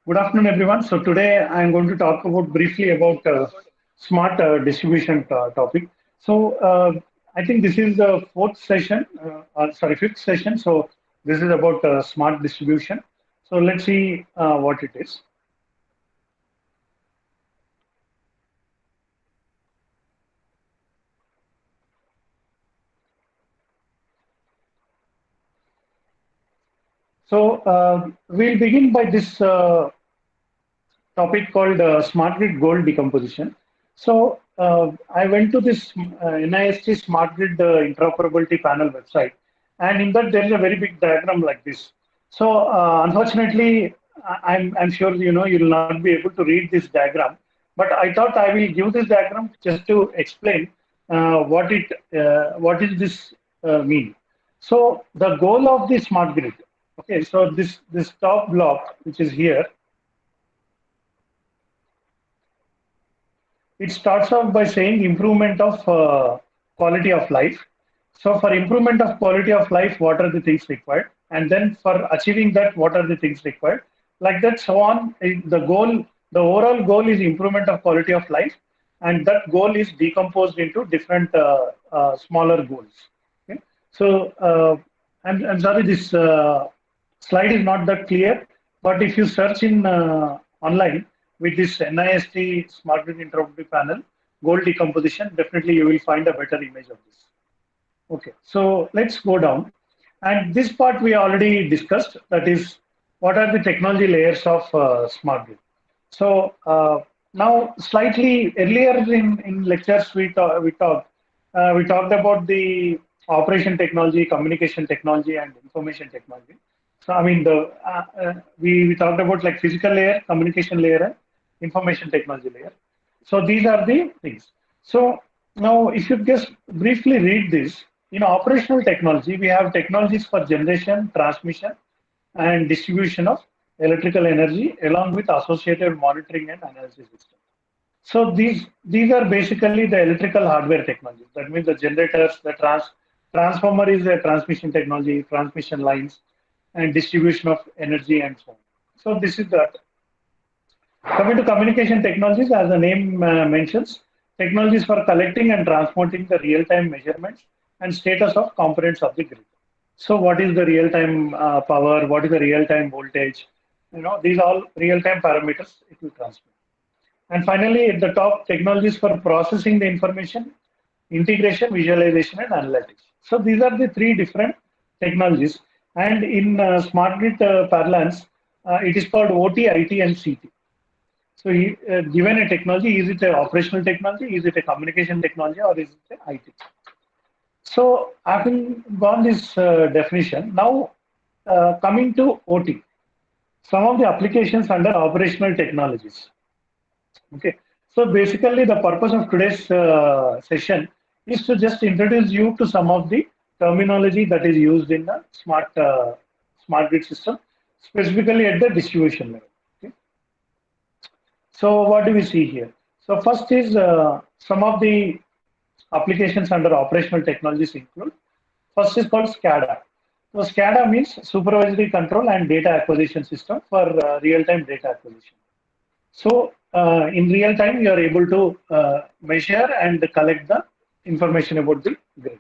Good afternoon, everyone. So today I am going to talk about briefly about smart distribution topic. So I think this is the fourth session, sorry, fifth session. So this is about smart distribution. So let's see what it is. So we'll begin by this topic called smart grid goal decomposition. So I went to this NIST smart grid interoperability panel website, and in that there is a very big diagram like this. So unfortunately, I'm sure you will not be able to read this diagram, but I thought I will give this diagram just to explain what is this mean. So the goal of the smart grid. Okay, so this top block which is here, it starts off by saying improvement of quality of life. So for improvement of quality of life, what are the things required? And then for achieving that, what are the things required? Like that, so on. The goal, the overall goal is improvement of quality of life, and that goal is decomposed into different smaller goals. Okay? So I'm sorry, this slide is not that clear, but if you search in online with this NIST Smart Grid Interoperability Panel, goal decomposition, definitely you will find a better image of this. Okay, so let's go down. And this part we already discussed, that is, what are the technology layers of smart grid? So now, slightly earlier in lectures, we talked about the operation technology, communication technology, and information technology. So I mean, we talked about like physical layer, communication layer, and information technology layer. So these are the things. So now, if you just briefly read this, in operational technology, we have technologies for generation, transmission, and distribution of electrical energy, along with associated monitoring and analysis systems. So these are basically the electrical hardware technologies. That means the generators, the transformer is a transmission technology, transmission lines, and distribution of energy and so on. So this is that. Coming to communication technologies, as the name mentions, technologies for collecting and transporting the real-time measurements and status of components of the grid. So what is the real-time power? What is the real-time voltage? These all real-time parameters it will transmit. And finally, at the top, technologies for processing the information, integration, visualization, and analytics. So these are the three different technologies. And in smart grid parlance, it is called OT, IT, and CT. So, given a technology, is it an operational technology, is it a communication technology, or is it an IT? So, having gone this definition, now coming to OT, some of the applications under operational technologies. Okay, so basically, the purpose of today's session is to just introduce you to some of the terminology that is used in the smart grid system, specifically at the distribution level. Okay? So what do we see here? So first is some of the applications under operational technologies include. First is called SCADA. So SCADA means supervisory control and data acquisition system for real-time data acquisition. So in real time, you are able to measure and collect the information about the grid.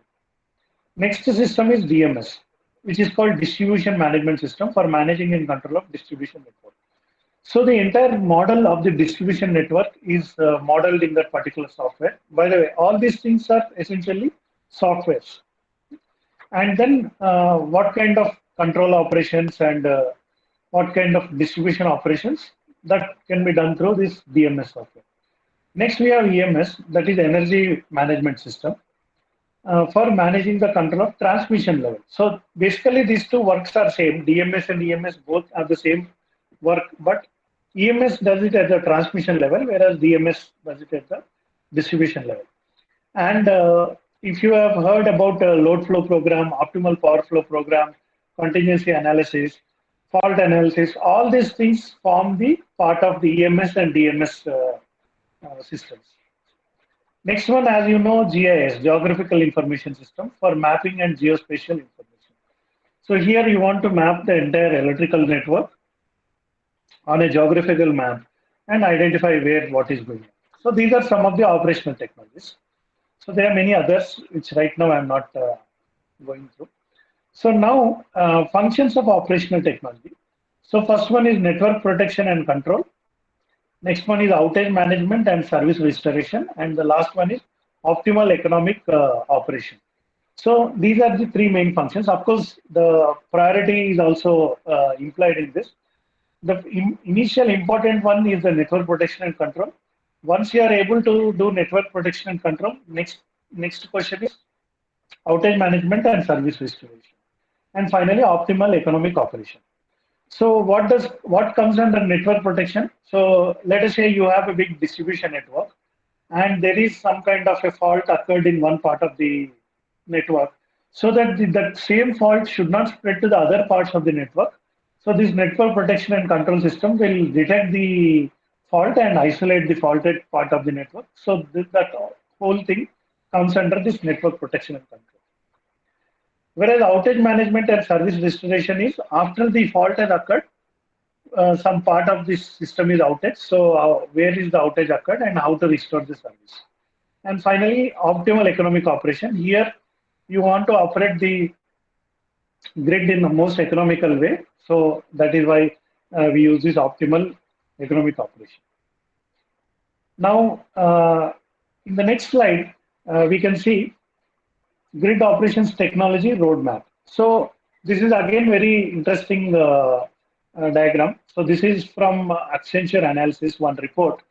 Next system is DMS, which is called Distribution Management System for managing and control of distribution network. So the entire model of the distribution network is modeled in that particular software. By the way, all these things are essentially softwares. And then what kind of control operations and what kind of distribution operations that can be done through this DMS software. Next, we have EMS, that is Energy Management System, for managing the control of transmission level. So basically, these two works are same. DMS and EMS both have the same work, but EMS does it at the transmission level, whereas DMS does it at the distribution level. And if you have heard about a load flow program, optimal power flow program, contingency analysis, fault analysis, all these things form the part of the EMS and DMS systems. Next one, as you know, GIS, Geographical Information System, for mapping and geospatial information. So here you want to map the entire electrical network on a geographical map and identify where what is going on. So these are some of the operational technologies. So there are many others which right now I'm not going through. So now functions of operational technology. So first one is network protection and control. Next one is outage management and service restoration. And the last one is optimal economic operation. So these are the three main functions. Of course, the priority is also implied in this. The initial important one is the network protection and control. Once you are able to do network protection and control, next question is outage management and service restoration. And finally, optimal economic operation. So what comes under network protection? So let us say you have a big distribution network and there is some kind of a fault occurred in one part of the network, so that that same fault should not spread to the other parts of the network. So this network protection and control system will detect the fault and isolate the faulted part of the network. So that whole thing comes under this network protection and control. Whereas outage management and service restoration is after the fault has occurred, some part of this system is outage. So where is the outage occurred and how to restore the service. And finally, optimal economic operation. Here, you want to operate the grid in the most economical way. So that is why we use this optimal economic operation. Now, in the next slide, we can see grid operations technology roadmap. So this is again very interesting diagram. So this is from Accenture Analysis, one report.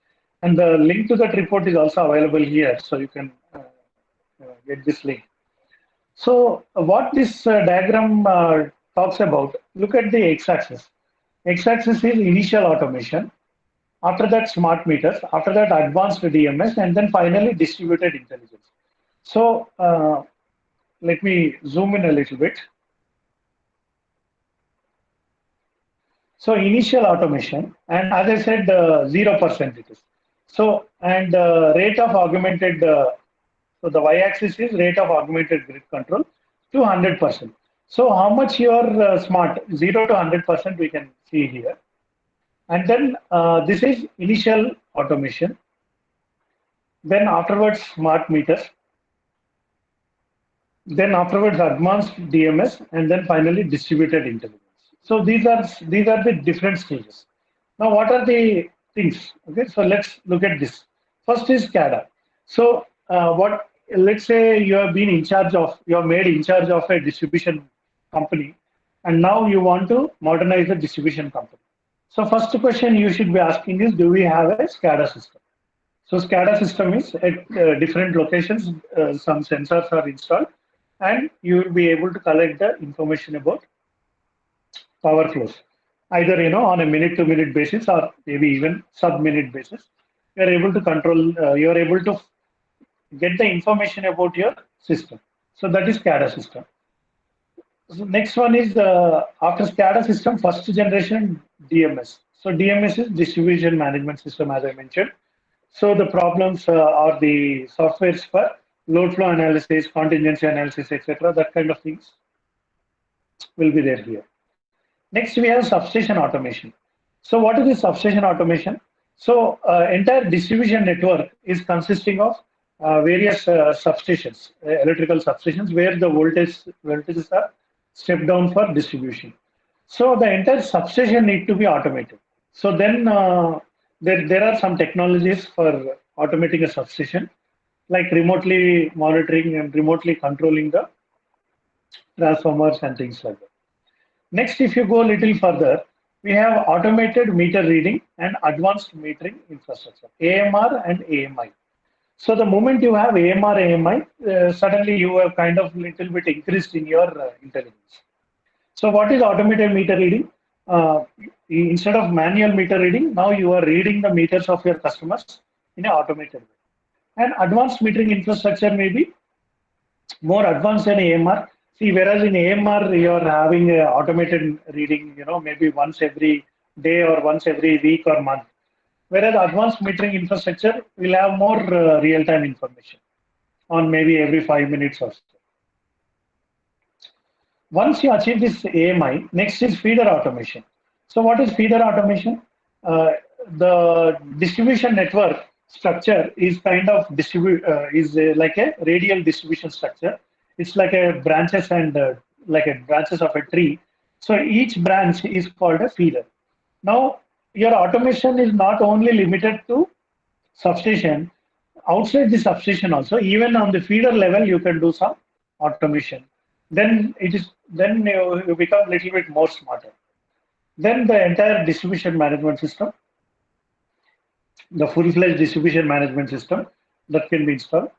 And the link to that report is also available here. So you can get this link. So what this diagram talks about, look at the x-axis. X-axis is initial automation. After that, smart meters. After that, advanced DMS. And then finally, distributed intelligence. So let me zoom in a little bit. So initial automation, and as I said, 0% it is. So, and rate of augmented, so the y-axis is rate of augmented grid control to 100%. So how much you are smart, 0 to 100% we can see here. And then this is initial automation. Then afterwards, smart meters. Then afterwards, advanced DMS, and then finally distributed intelligence. So these are the different stages. Now, what are the things? Okay, so let's look at this. First is SCADA. So what? Let's say you have been in charge of, you are made in charge of a distribution company, and now you want to modernize the distribution company. So first question you should be asking is, do we have a SCADA system? So SCADA system is at different locations. Some sensors are installed, and you will be able to collect the information about power flows, either on a minute-to-minute basis or maybe even sub-minute basis. You are able to control. You are able to get the information about your system. So that is SCADA system. So next one is after SCADA system, first generation DMS. So DMS is distribution management system, as I mentioned. So the problems are the softwares for load flow analysis, contingency analysis, etc. That kind of things will be there here. Next, we have substation automation. So what is the substation automation? So entire distribution network is consisting of various substations, electrical substations, where the voltages are stepped down for distribution. So the entire substation need to be automated. So then there are some technologies for automating a substation, like remotely monitoring and remotely controlling the transformers and things like that. Next, if you go a little further, we have automated meter reading and advanced metering infrastructure, AMR and AMI. So the moment you have AMR, AMI, suddenly you have kind of little bit increased in your intelligence. So what is automated meter reading? Instead of manual meter reading, now you are reading the meters of your customers in an automated way. And advanced metering infrastructure may be more advanced than AMR. See, whereas in AMR, you're having a automated reading, maybe once every day or once every week or month. Whereas advanced metering infrastructure will have more real-time information on maybe every 5 minutes or so. Once you achieve this AMI, next is feeder automation. So what is feeder automation? the distribution network structure is kind of like a radial distribution structure. It's like a branches and like a branches of a tree. So each branch is called a feeder. Now your automation is not only limited to substation. Outside the substation also, even on the feeder level, you can do some automation. Then you become a little bit more smarter. Then the entire distribution management system, the full-fledged distribution management system that can be installed.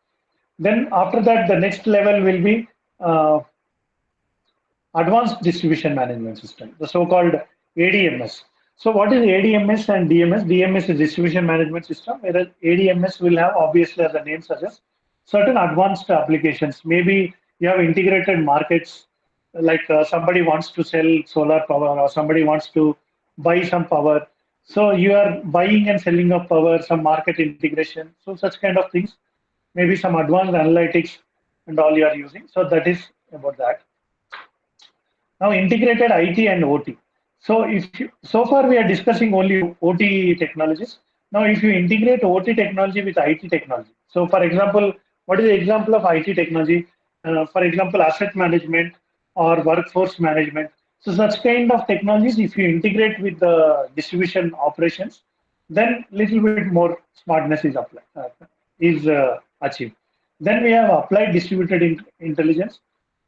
Then after that, the next level will be advanced distribution management system, the so-called ADMS. So what is ADMS and DMS? DMS is distribution management system, whereas ADMS will have, obviously, as the name suggests, certain advanced applications. Maybe you have integrated markets, like somebody wants to sell solar power or somebody wants to buy some power. So you are buying and selling of power, some market integration. So such kind of things, maybe some advanced analytics and all you are using. So that is about that. Now integrated IT and OT. So so far we are discussing only OT technologies. Now if you integrate OT technology with IT technology. So for example, what is the example of IT technology? For example, asset management or workforce management. So such kind of technologies, if you integrate with the distribution operations, then little bit more smartness is achieved. Then we have applied distributed intelligence,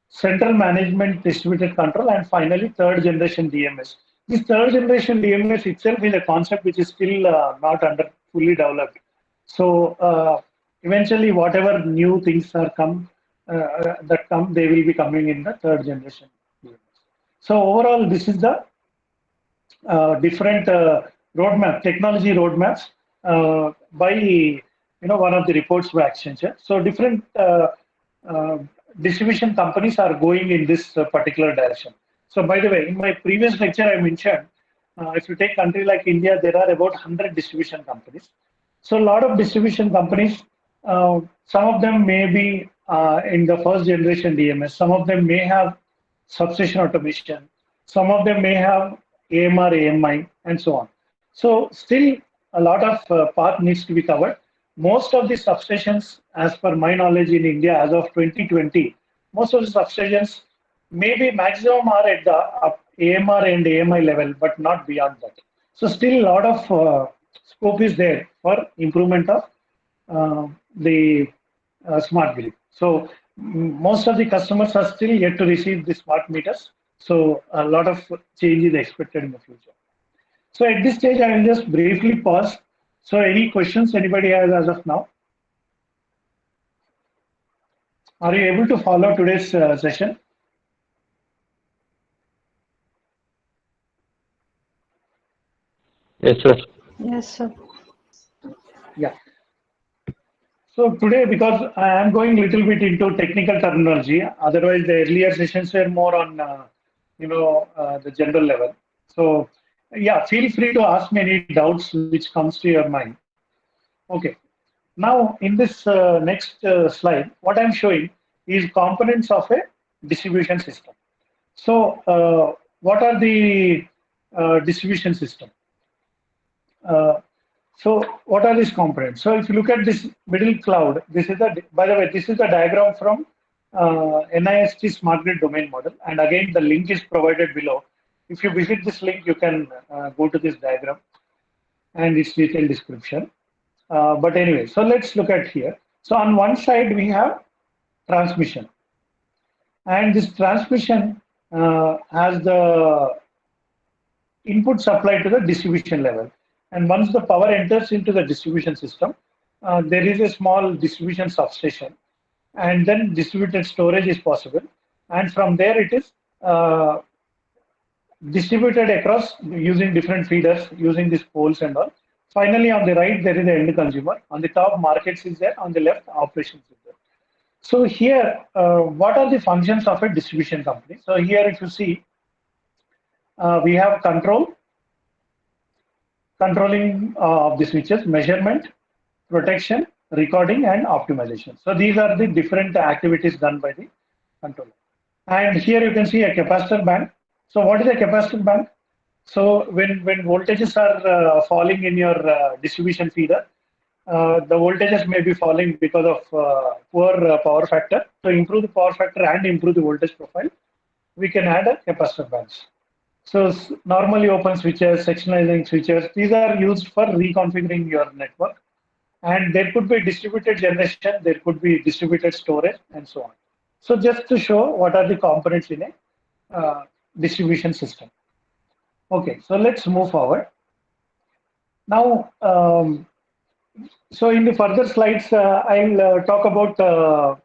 central management distributed control, and finally third generation DMS. This third generation DMS itself is a concept which is still not under fully developed. So eventually whatever new things are they will be coming in the third generation DMS. So overall this is the different technology roadmaps by one of the reports by Accenture. So different distribution companies are going in this particular direction. So by the way, in my previous lecture, I mentioned if you take country like India, there are about 100 distribution companies. So a lot of distribution companies, some of them may be in the first generation DMS, some of them may have substation automation, some of them may have AMR, AMI, and so on. So still a lot of path needs to be covered. Most of the substations, as per my knowledge in India, as of 2020, most of the substations maybe maximum are at the AMR and AMI level, but not beyond that. So still a lot of scope is there for improvement of the smart grid. So most of the customers are still yet to receive the smart meters. So a lot of change is expected in the future. So at this stage, I will just briefly pause. So any questions anybody has as of now? Are you able to follow today's session? Yes, sir. Yes, sir. Yeah. So today, because I am going a little bit into technical terminology, otherwise the earlier sessions were more on, the general level. So yeah, feel free to ask me any doubts which comes to your mind. Okay. Now in this next slide, what I'm showing is components of a distribution system. So what are the distribution system? So what are these components? So if you look at this middle cloud, this is by the way, this is the diagram from NIST Smart Grid Domain Model. And again, the link is provided below. If you visit this link, you can go to this diagram and its detailed description. But anyway, so let's look at here. So on one side, we have transmission. And this transmission has the input supply to the distribution level. And once the power enters into the distribution system, there is a small distribution substation, and then distributed storage is possible. And from there, it is distributed across using different feeders, using these poles and all. Finally, on the right, there is the end consumer. On the top, markets is there. On the left, operations is there. So here, what are the functions of a distribution company? So here, if you see, we have controlling of the switches, measurement, protection, recording, and optimization. So these are the different activities done by the controller. And here you can see a capacitor bank. So what is a capacitor bank? So when voltages are falling in your distribution feeder, the voltages may be falling because of poor power factor. To improve the power factor and improve the voltage profile, we can add a capacitor bands. So normally open switches, sectionalizing switches, these are used for reconfiguring your network. And there could be distributed generation, there could be distributed storage, and so on. So just to show what are the components in a distribution system. Okay, so let's move forward. Now, so in the further slides, I'll talk about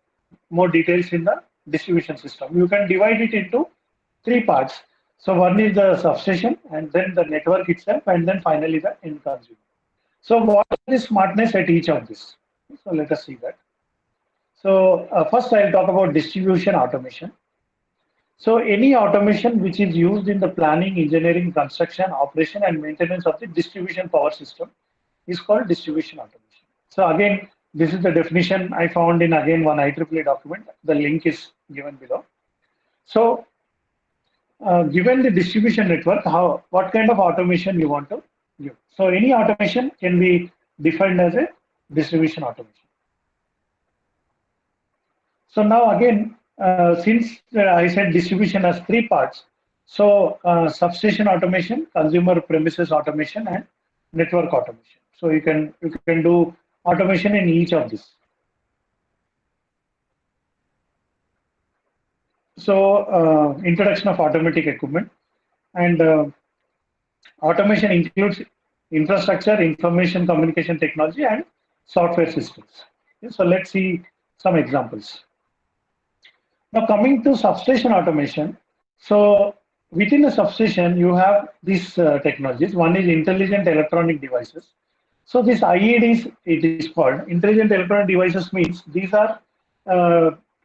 more details in the distribution system. You can divide it into three parts. So one is the substation, and then the network itself, and then finally the end consumer. So what is the smartness at each of this? So let us see that. So first I'll talk about distribution automation. So any automation which is used in the planning, engineering, construction, operation, and maintenance of the distribution power system is called distribution automation. So again, this is the definition I found in again one IEEE document. The link is given below. So given the distribution network, what kind of automation you want to use? So any automation can be defined as a distribution automation. So now again, since I said distribution has three parts, so substation automation, consumer premises automation, and network automation. So you can do automation in each of these. So introduction of automatic equipment, and automation includes infrastructure, information communication technology, and software systems. Okay, so let's see some examples. Now coming to substation automation, so within a substation you have these technologies. One is intelligent electronic devices. So this IEDs, it is called intelligent electronic devices, means these are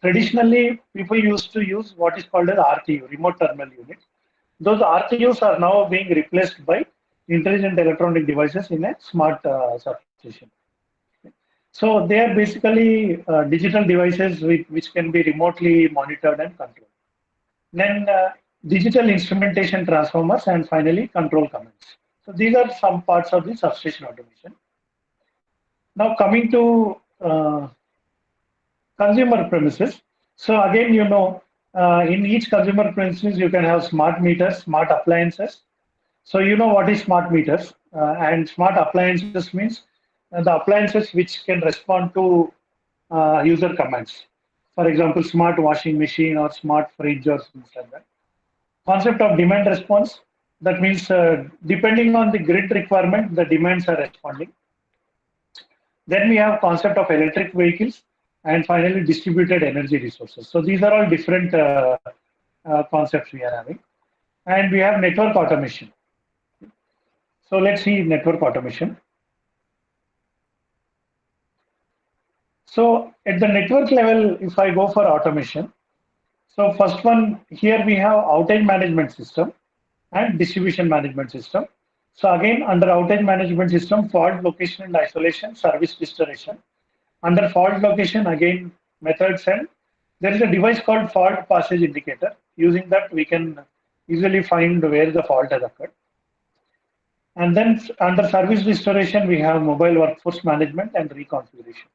traditionally people used to use what is called as RTU, remote terminal unit. Those RTUs are now being replaced by intelligent electronic devices in a smart substation. So they are basically digital devices which can be remotely monitored and controlled. Then digital instrumentation transformers, and finally control commands. So these are some parts of the substation automation. Now coming to consumer premises. So again, in each consumer premises you can have smart meters, smart appliances. So you know what is smart meters, and smart appliances means the appliances which can respond to user commands. For example, smart washing machine or smart fridge or things like that. Concept of demand response, that means depending on the grid requirement, the demands are responding. Then we have concept of electric vehicles, and finally distributed energy resources. So these are all different concepts we are having. And we have network automation. So let's see network automation. So at the network level, if I go for automation, so first one, here we have outage management system and distribution management system. So again, under outage management system, fault location and isolation, service restoration. Under fault location, again, methods, and there is a device called fault passage indicator. Using that, we can easily find where the fault has occurred. And then under service restoration, we have mobile workforce management and reconfiguration.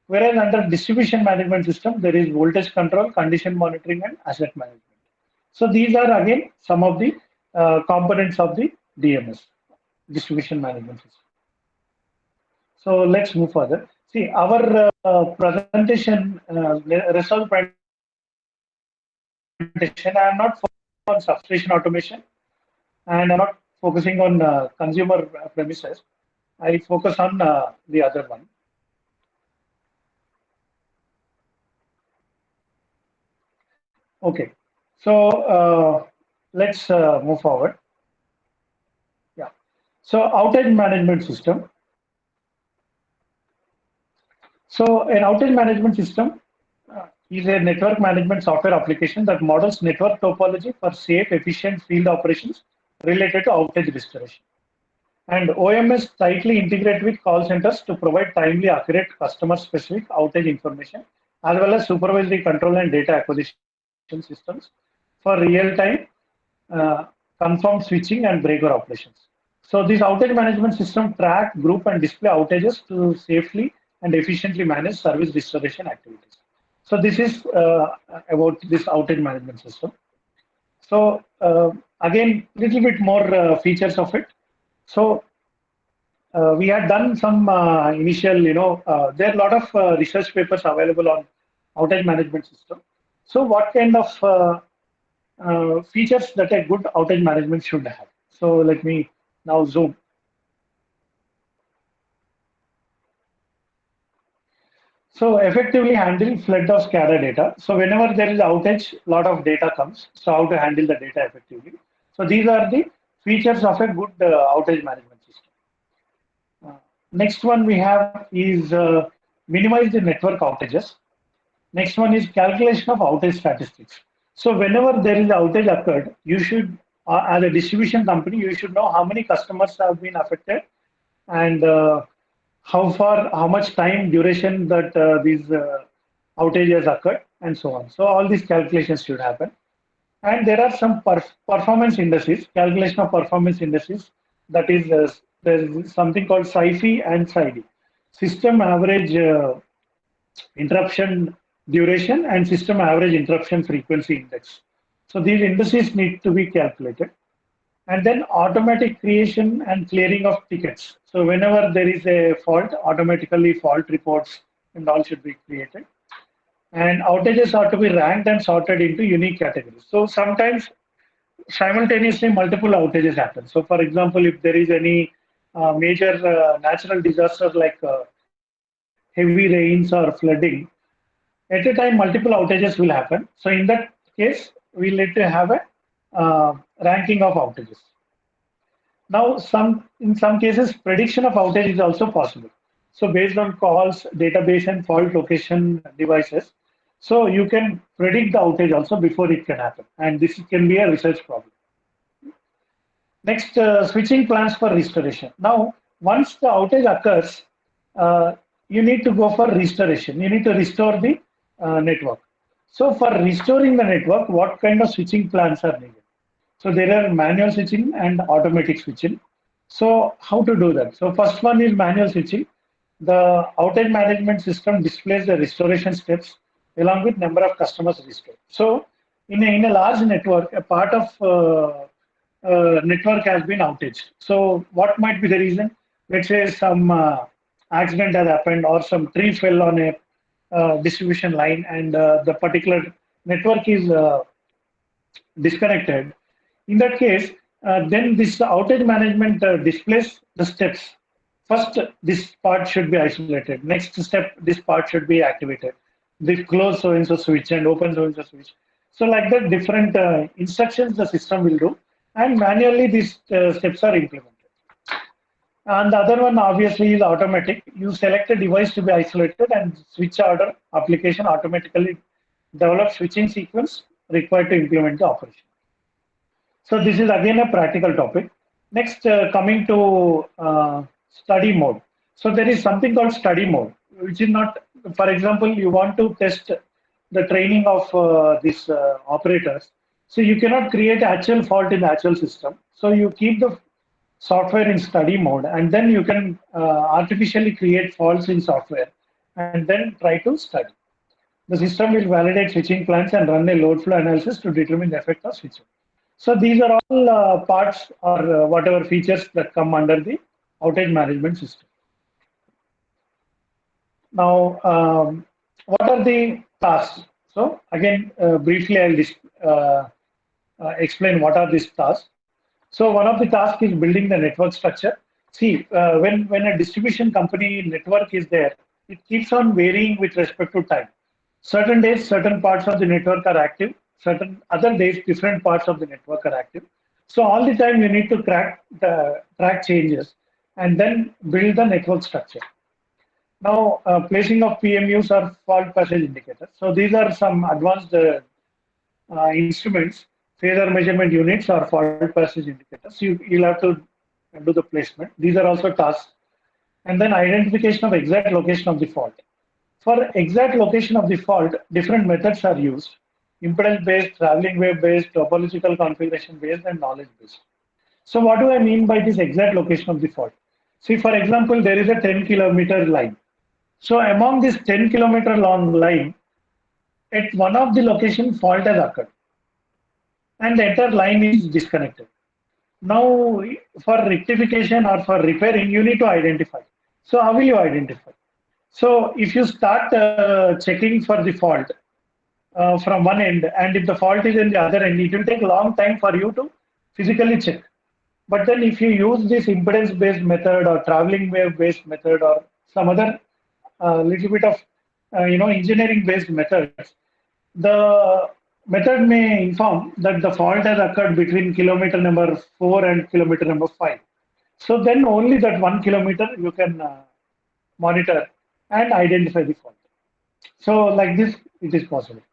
Whereas under distribution management system, there is voltage control, condition monitoring, and asset management. So these are again some of the components of the DMS, distribution management system. So let's move further. See, our presentation, rest of the presentation, I am not focusing on substation automation, and I'm not focusing on consumer premises. I focus on the other one. Okay, so let's move forward. Yeah, so outage management system. So an outage management system is a network management software application that models network topology for safe, efficient field operations related to outage restoration. And OMS tightly integrate with call centers to provide timely, accurate, customer-specific outage information, as well as supervisory control and data acquisition systems for real-time confirm switching and breaker operations. So this outage management system track, group, and display outages to safely and efficiently manage service restoration activities. So this is about this outage management system. So again, little bit more features of it. So we had done some initial, there are a lot of research papers available on outage management system. So what kind of features that a good outage management should have? So let me now zoom. So effectively handle flood of SCADA data. So whenever there is outage, a lot of data comes. So how to handle the data effectively. So these are the features of a good outage management system. Next one we have is minimize the network outages. Next one is calculation of outage statistics. So whenever there is outage occurred, you should, as a distribution company, you should know how many customers have been affected and how much time duration that these outages occurred and so on. So all these calculations should happen. And there are some performance indices, calculation of performance indices. That is, there is something called SAIFI and SAIDI, system average interruption duration and system average interruption frequency index. So these indices need to be calculated. And then automatic creation and clearing of tickets. So whenever there is a fault, automatically fault reports and all should be created. And outages are to be ranked and sorted into unique categories. So sometimes simultaneously multiple outages happen. So for example, if there is any major natural disaster like heavy rains or flooding, at a time multiple outages will happen. So in that case, we need to have a ranking of outages. Now, in some cases, prediction of outage is also possible. So based on calls, database, and fault location devices, so you can predict the outage also before it can happen. And this can be a research problem. Next, switching plans for restoration. Now, once the outage occurs, you need to go for restoration. You need to restore the network. So for restoring the network, what kind of switching plans are needed? So there are manual switching and automatic switching. So how to do that? So first one is manual switching. The outage management system displays the restoration steps along with number of customers restored. So in a large network, a part of network has been outage. So what might be the reason? Let's say some accident has happened or some tree fell on a distribution line and the particular network is disconnected. In that case, then this outage management displays the steps. First, this part should be isolated. Next step, this part should be activated. This close so-and-so switch and open so-and-so switch. So like that, different instructions the system will do, and manually these steps are implemented. And the other one obviously is automatic. You select a device to be isolated and switch order application automatically develops switching sequence required to implement the operation. So this is again a practical topic. Next, coming to study mode. So there is something called study mode, which is not, for example, you want to test the training of these operators. So you cannot create actual fault in the actual system. So you keep the software in study mode, and then you can artificially create faults in software and then try to study. The system will validate switching plans and run a load flow analysis to determine the effect of switching. So these are all parts or whatever features that come under the outage management system. Now, what are the tasks? So again, briefly, I'll explain what are these tasks. So one of the tasks is building the network structure. See, when a distribution company network is there, it keeps on varying with respect to time. Certain days, certain parts of the network are active. Certain other days, different parts of the network are active. So all the time you need to track changes and then build the network structure. Now, placing of PMUs or fault passage indicators. So these are some advanced instruments, phasor measurement units or fault passage indicators. You'll have to do the placement. These are also tasks. And then identification of exact location of the fault. For exact location of the fault, different methods are used. impedance based, traveling wave based, topological configuration based, and knowledge based. So what do I mean by this exact location of the fault? See, for example, there is a 10-kilometer line. So among this 10-kilometer long line, at one of the location fault has occurred and the entire line is disconnected. Now, for rectification or for repairing, you need to identify. So how will you identify? So if you start checking for the fault from one end, and if the fault is in the other end, it will take a long time for you to physically check. But then if you use this impedance-based method or traveling wave-based method or some other little bit of engineering-based methods, the method may inform that the fault has occurred between kilometer number 4 and kilometer number 5. So then only that 1 kilometer you can monitor and identify the fault. So like this, it is possible.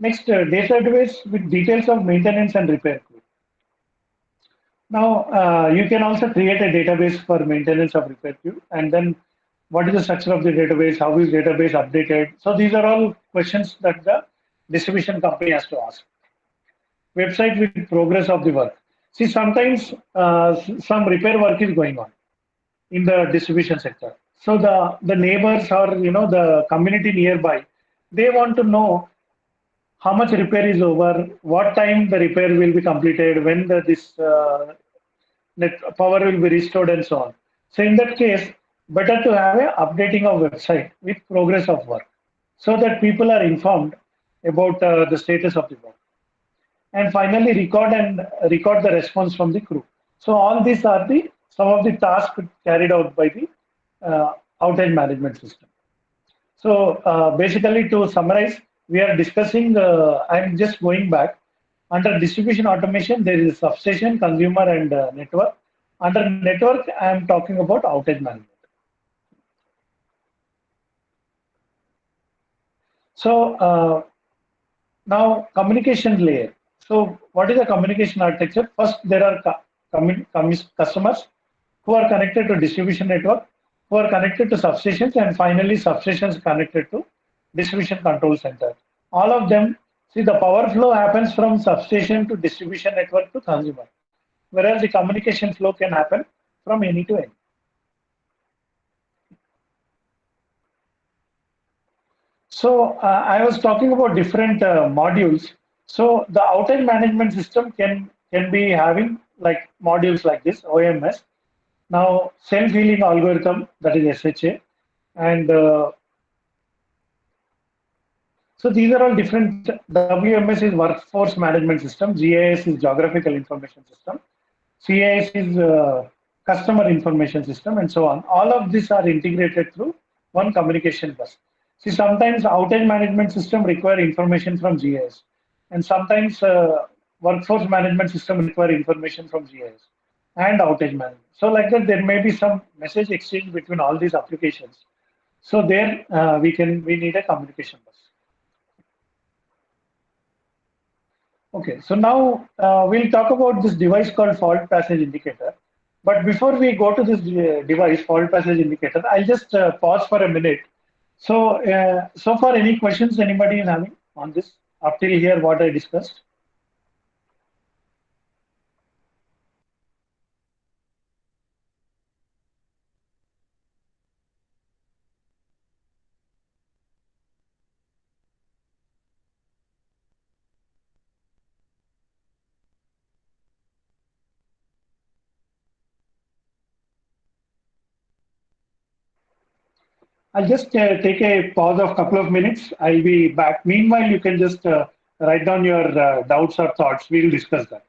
Next, database with details of maintenance and repair. Now, you can also create a database for maintenance of repair queue. And then what is the structure of the database? How is database updated? So these are all questions that the distribution company has to ask. Website with progress of the work. See, sometimes some repair work is going on in the distribution sector. So the neighbors or the community nearby, they want to know how much repair is over, what time the repair will be completed, when this net power will be restored, and so on. So in that case, better to have a updating of website with progress of work, so that people are informed about the status of the work. And finally, record the response from the crew. So all these are the some of the tasks carried out by the outage management system. So basically, to summarize, we are discussing. I'm just going back. Under distribution automation, there is substation, consumer, and network. Under network, I am talking about outage management. So now communication layer. So what is the communication architecture? First, there are customers who are connected to distribution network, who are connected to substations, and finally substations connected to distribution control center. All of them, see, the power flow happens from substation to distribution network to consumer, whereas the communication flow can happen from any to any. So I was talking about different modules. So the outage management system can be having like modules like this OMS. Now self-healing algorithm, that is SHA, and so these are all different. WMS is workforce management system. GIS is geographical information system. CIS is customer information system, and so on. All of these are integrated through one communication bus. See, sometimes outage management system require information from GIS, and sometimes workforce management system require information from GIS and outage management. So like that, there may be some message exchange between all these applications. So there we need a communication bus. Okay, so now we'll talk about this device called fault passage indicator. But before we go to this device, fault passage indicator, I'll just pause for a minute. So, so far, any questions anybody is having on this up till here, what I discussed? I'll just take a pause of a couple of minutes. I'll be back. Meanwhile, you can just write down your doubts or thoughts. We'll discuss that.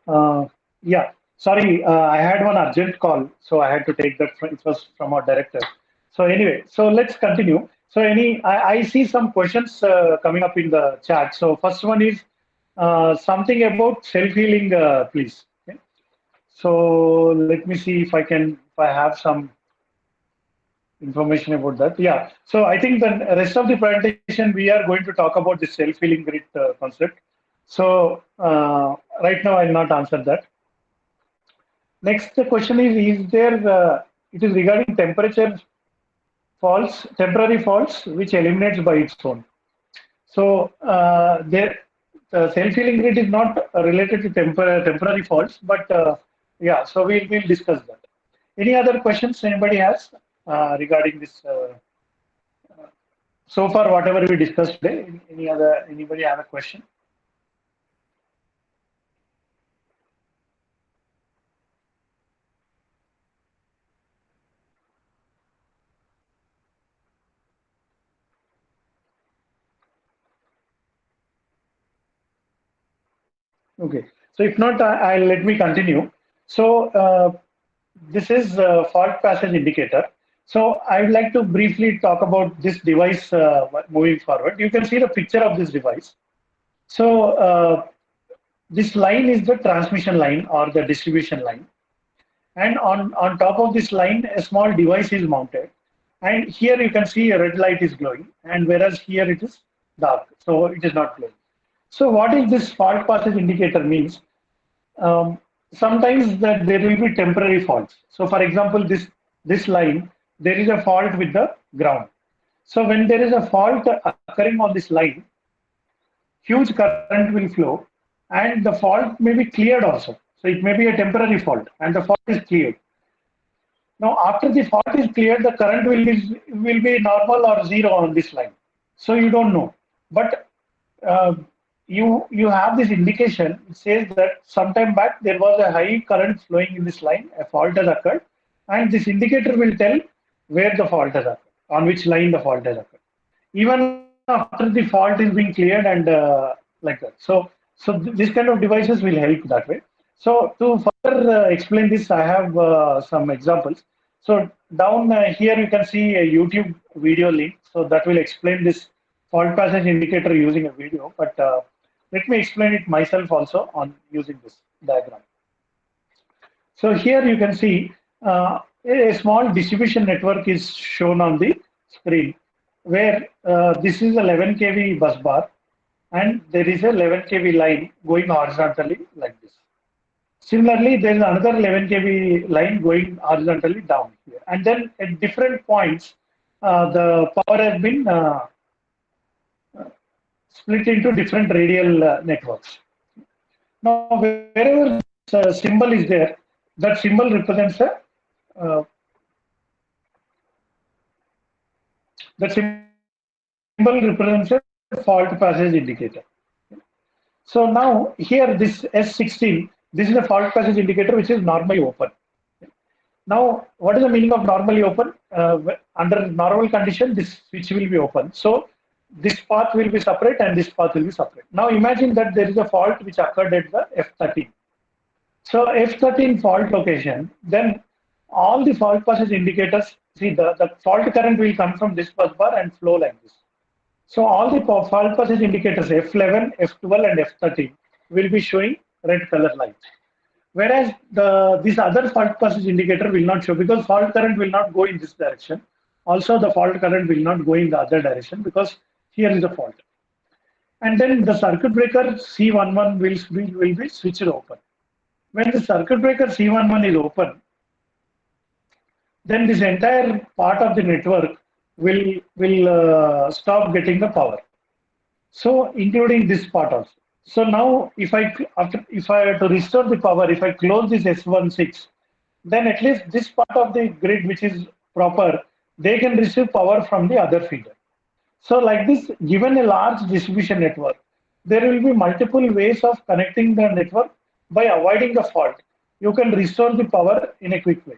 Yeah, sorry, I had one urgent call, so I had to take that. It was from our director. So anyway, so let's continue. So I see some questions coming up in the chat. So first one is something about self-healing, please. Okay. So let me see if I have some information about that. Yeah. So I think the rest of the presentation we are going to talk about the self-healing grid concept. So right now I'll not answer that. Next question is there, it is regarding temperature faults, temporary faults, which eliminates by its own. So the self-healing grid is not related to temporary faults, but yeah, so we'll discuss that. Any other questions anybody has regarding this? So far, whatever we discussed today, anybody have a question? Okay. So if not, I'll let me continue. So this is fault passage indicator. So I would like to briefly talk about this device moving forward. You can see the picture of this device. So this line is the transmission line or the distribution line. And on top of this line, a small device is mounted. And here you can see a red light is glowing, and whereas here it is dark, so it is not glowing. So what is this fault passage indicator means? Sometimes that there will be temporary faults. So for example, this line, there is a fault with the ground. So when there is a fault occurring on this line, huge current will flow, and the fault may be cleared also. So it may be a temporary fault, and the fault is cleared. Now, after the fault is cleared, the current will be normal or zero on this line. So you don't know, but uh, you have this indication. It says that sometime back there was a high current flowing in this line. A fault has occurred, and this indicator will tell where the fault has occurred, on which line the fault has occurred, even after the fault is being cleared and like that. So this kind of devices will help that way. So to further explain this, I have some examples. So down here you can see a YouTube video link. So that will explain this fault passage indicator using a video. But let me explain it myself also on using this diagram. So here you can see a small distribution network is shown on the screen, where this is 11 kV bus bar, and there is a 11 kV line going horizontally like this. Similarly, there is another 11 kV line going horizontally down here. And then at different points, the power has been split into different radial networks. Now, wherever this symbol is there, that symbol represents a that symbol represents a fault passage indicator. So now here this S16, this is a fault passage indicator which is normally open. Now, what is the meaning of normally open? Under normal condition, this switch will be open. So this path will be separate and this path will be separate. Now imagine that there is a fault which occurred at the F13. So F13 fault location, then all the fault passage indicators, see the fault current will come from this bus bar and flow like this. So all the fault passage indicators F11, F12 and F13 will be showing red color light. Whereas this other fault passage indicator will not show because fault current will not go in this direction. Also the fault current will not go in the other direction because here is a fault. And then the circuit breaker C11 will be switched open. When the circuit breaker C11 is open, then this entire part of the network will stop getting the power. So including this part also. So now if I have to restore the power, if I close this S16, then at least this part of the grid which is proper, they can receive power from the other feeder. So like this, given a large distribution network, there will be multiple ways of connecting the network by avoiding the fault. You can restore the power in a quick way.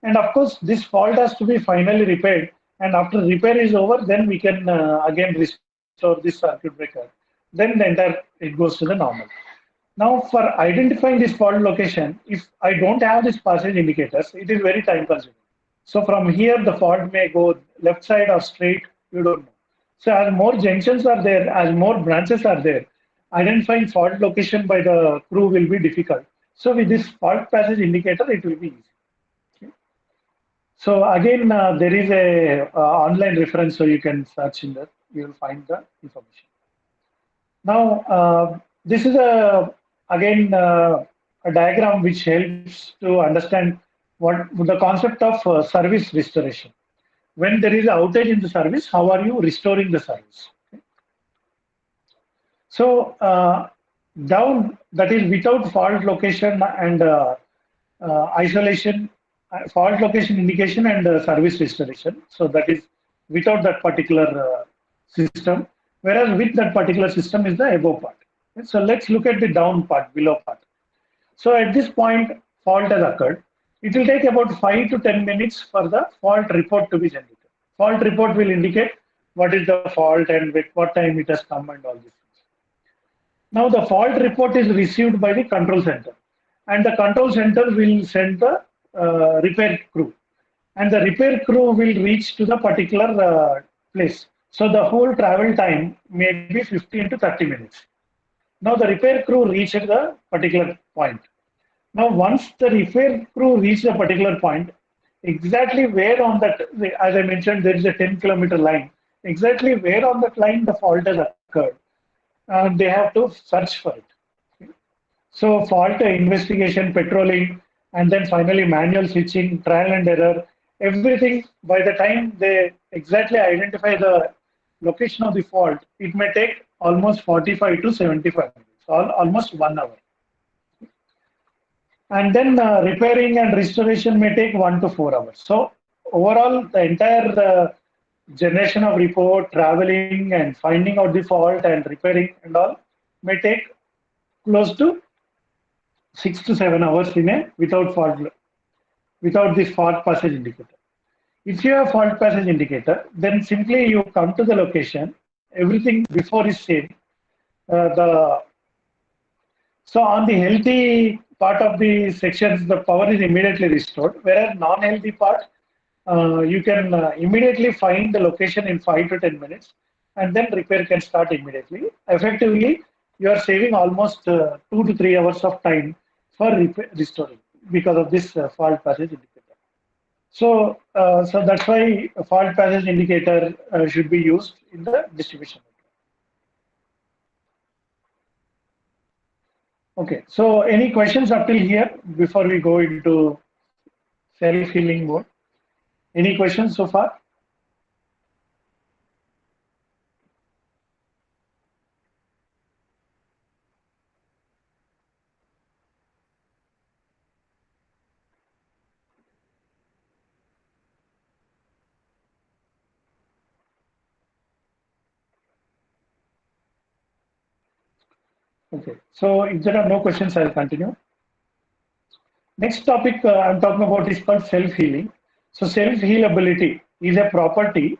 And of course, this fault has to be finally repaired. And after repair is over, then we can again restore this circuit breaker. Then the entire it goes to the normal. Now, for identifying this fault location, if I don't have this passage indicators, it is very time consuming. So from here, the fault may go left side or straight, you don't know. So as more junctions are there, as more branches are there, identifying fault location by the crew will be difficult. So with this fault passage indicator, it will be easy. Okay. So again, there is a online reference, so you can search in that. You will find the information. Now, this is again a diagram which helps to understand what the concept of service restoration. When there is an outage in the service, how are you restoring the service? Okay. So down, that is without fault location and isolation, fault location indication and service restoration. So that is without that particular system, whereas with that particular system is the above part. Okay. So let's look at the down part, below part. So at this point, fault has occurred. It will take about 5 to 10 minutes for the fault report to be generated. Fault report will indicate what is the fault and with what time it has come and all these things. Now the fault report is received by the control center, and the control center will send the repair crew, and the repair crew will reach to the particular place. So the whole travel time may be 15 to 30 minutes. Now the repair crew reached the particular point. Now once the repair crew reached a particular point, exactly where on that, as I mentioned, there is a 10-kilometer line. Exactly where on that line the fault has occurred, they have to search for it. So fault investigation, patrolling, and then finally manual switching, trial and error, everything. By the time they exactly identify the location of the fault, it may take almost 45 to 75 minutes, almost 1 hour. And then repairing and restoration may take 1 to 4 hours. So overall, the entire generation of report, traveling and finding out the fault and repairing and all may take close to 6 to 7 hours in a without this fault passage indicator. If you have fault passage indicator, then simply you come to the location. Everything before is same. The So on the healthy part of the sections, the power is immediately restored, whereas non-healthy part, you can immediately find the location in 5 to 10 minutes, and then repair can start immediately. Effectively, you are saving almost 2 to 3 hours of time for restoring because of this fault passage indicator. So that's why a fault passage indicator should be used in the distribution. Okay, so any questions up till here before we go into self-healing mode? Any questions so far? Okay, so if there are no questions, I'll continue. Next topic I'm talking about is called self-healing. So self-healability is a property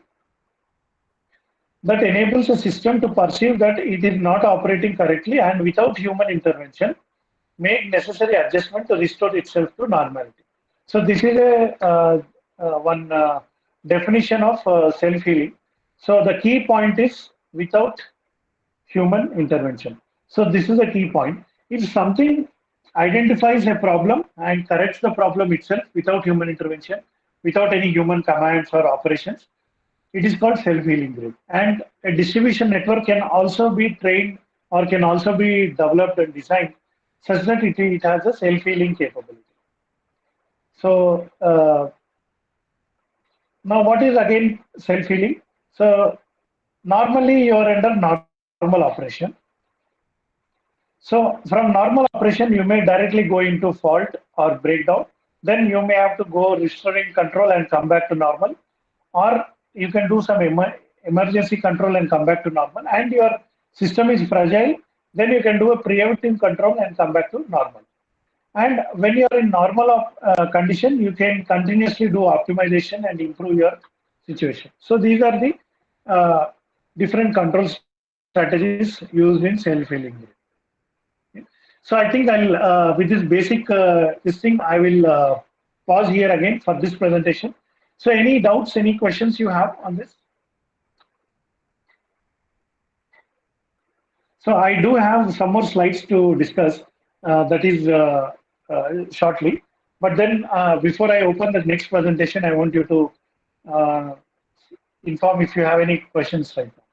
that enables a system to perceive that it is not operating correctly and without human intervention, make necessary adjustment to restore itself to normality. So this is a one definition of self-healing. So the key point is without human intervention. So this is a key point. If something identifies a problem and corrects the problem itself without human intervention, without any human commands or operations, it is called self-healing grid. And a distribution network can also be trained or can also be developed and designed such that it has a self-healing capability. So now what is again self-healing? So normally you are under normal operation. So from normal operation, you may directly go into fault or breakdown. Then you may have to go restoring control and come back to normal, or you can do some emergency control and come back to normal. And your system is fragile, then you can do a preemptive control and come back to normal. And when you are in normal condition, you can continuously do optimization and improve your situation. So these are the different control strategies used in self-healing. So I think I'll, with this basic this thing, I will pause here again for this presentation. So any doubts, any questions you have on this? So I do have some more slides to discuss, that is shortly. But then before I open the next presentation, I want you to uh, inform if you have any questions right now.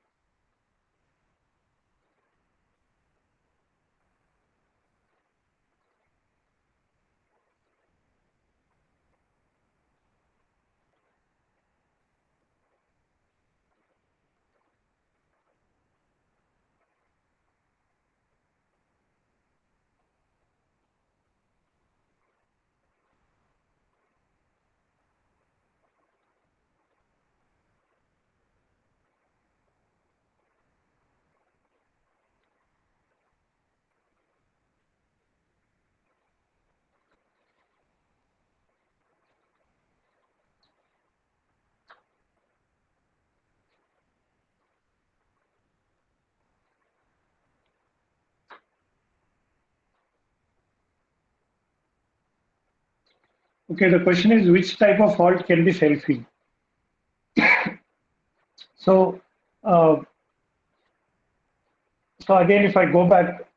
Okay, the question is which type of fault can be self-heal? So, uh, so again, if I go back,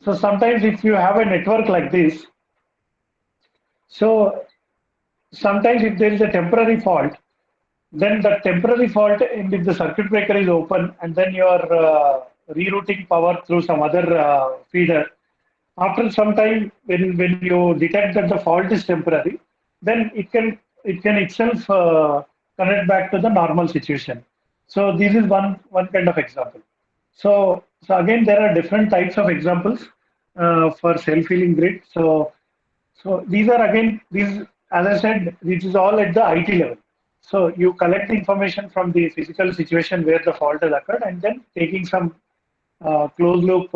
so sometimes if you have a network like this, so sometimes if there is a temporary fault, then the temporary fault, and if the circuit breaker is open and then you are rerouting power through some other feeder, after some time when you detect that the fault is temporary, then it can itself connect back to the normal situation. So this is one kind of example. So again, there are different types of examples for self-healing grid. So these are again, these, as I said, this is all at the IT level. So you collect the information from the physical situation where the fault has occurred, and then taking some closed loop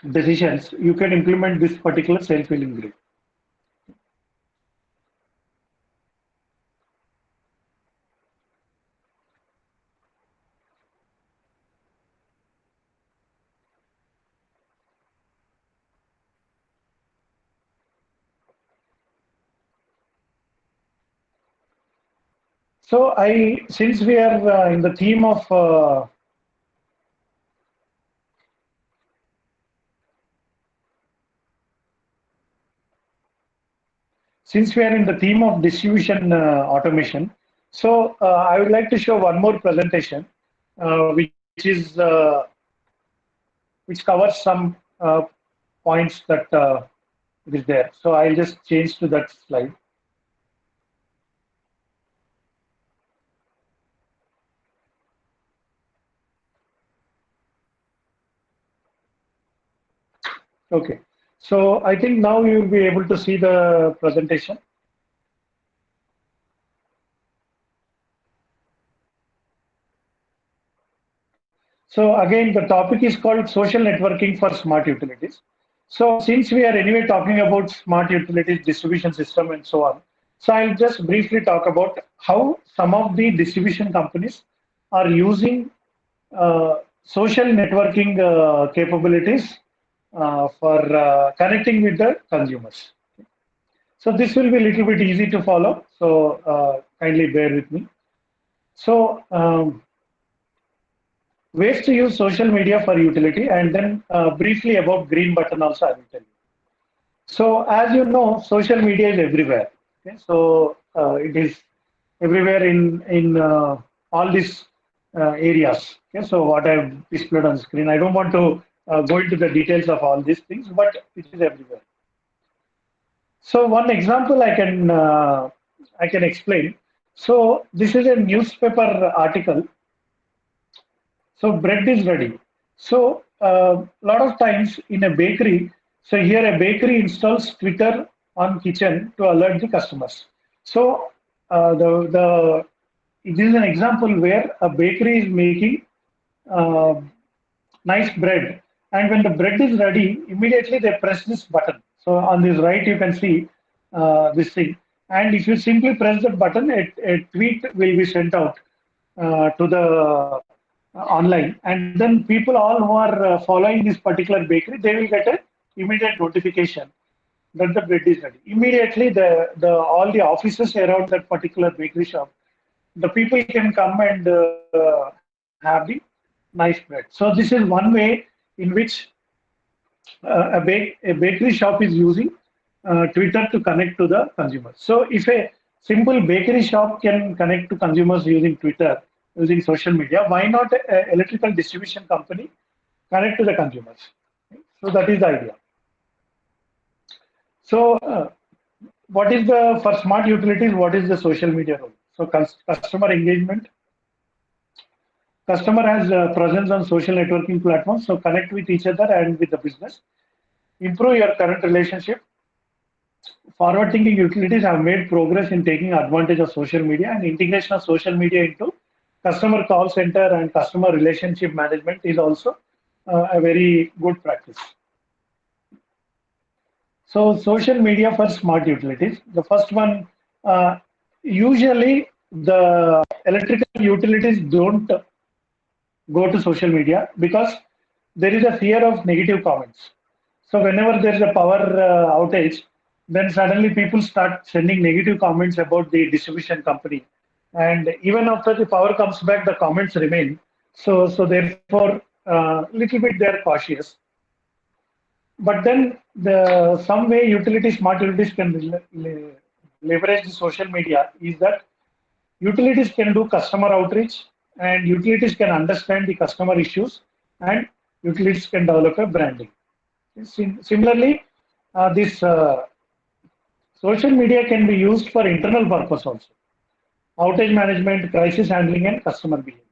decisions, you can implement this particular self-healing grid. So since we are in the theme of since we are in the theme of distribution automation, so I would like to show one more presentation, which covers some points that is there. So I'll just change to that slide. Okay. So I think now you will be able to see the presentation. So again, the topic is called social networking for smart utilities. So since we are anyway talking about smart utilities, distribution system and so on, so I'll just briefly talk about how some of the distribution companies are using social networking capabilities for connecting with the consumers. So this will be a little bit easy to follow. So kindly bear with me. So ways to use social media for utility, and then briefly about green button also I will tell you. So as you know, social media is everywhere. Okay? So it is everywhere in all these areas. Okay? So what I've displayed on screen, I don't want to go into the details of all these things, but it is everywhere. So one example I can explain. So this is a newspaper article. So bread is ready. So a lot of times in a bakery, so here a bakery installs Twitter on kitchen to alert the customers. So the it is an example where a bakery is making uh, nice bread, and when the bread is ready, immediately they press this button. So on this right, you can see this thing, and if you simply press the button, a tweet will be sent out to the online, and then people all who are following this particular bakery, they will get a immediate notification that the bread is ready. Immediately, the all the offices around that particular bakery shop, the people can come and have the nice bread. So this is one way in which a bakery shop is using Twitter to connect to the consumers. So if a simple bakery shop can connect to consumers using Twitter, using social media, why not a electrical distribution company connect to the consumers? So that is the idea. So what is the, for smart utilities, what is the social media role? So customer engagement. Customer has presence on social networking platforms, so connect with each other and with the business. Improve your current relationship. Forward-thinking utilities have made progress in taking advantage of social media, and integration of social media into customer call center and customer relationship management is also a very good practice. So social media for smart utilities. The first one, usually the electrical utilities don't go to social media because there is a fear of negative comments. So whenever there is a power outage, then suddenly people start sending negative comments about the distribution company. And even after the power comes back, the comments remain. So therefore, little bit they are cautious. But then the some way utility smart utilities can leverage the social media is that utilities can do customer outreach, and utilities can understand the customer issues, and utilities can develop a branding. Similarly, this social media can be used for internal purpose also. Outage management, crisis handling, and customer behavior.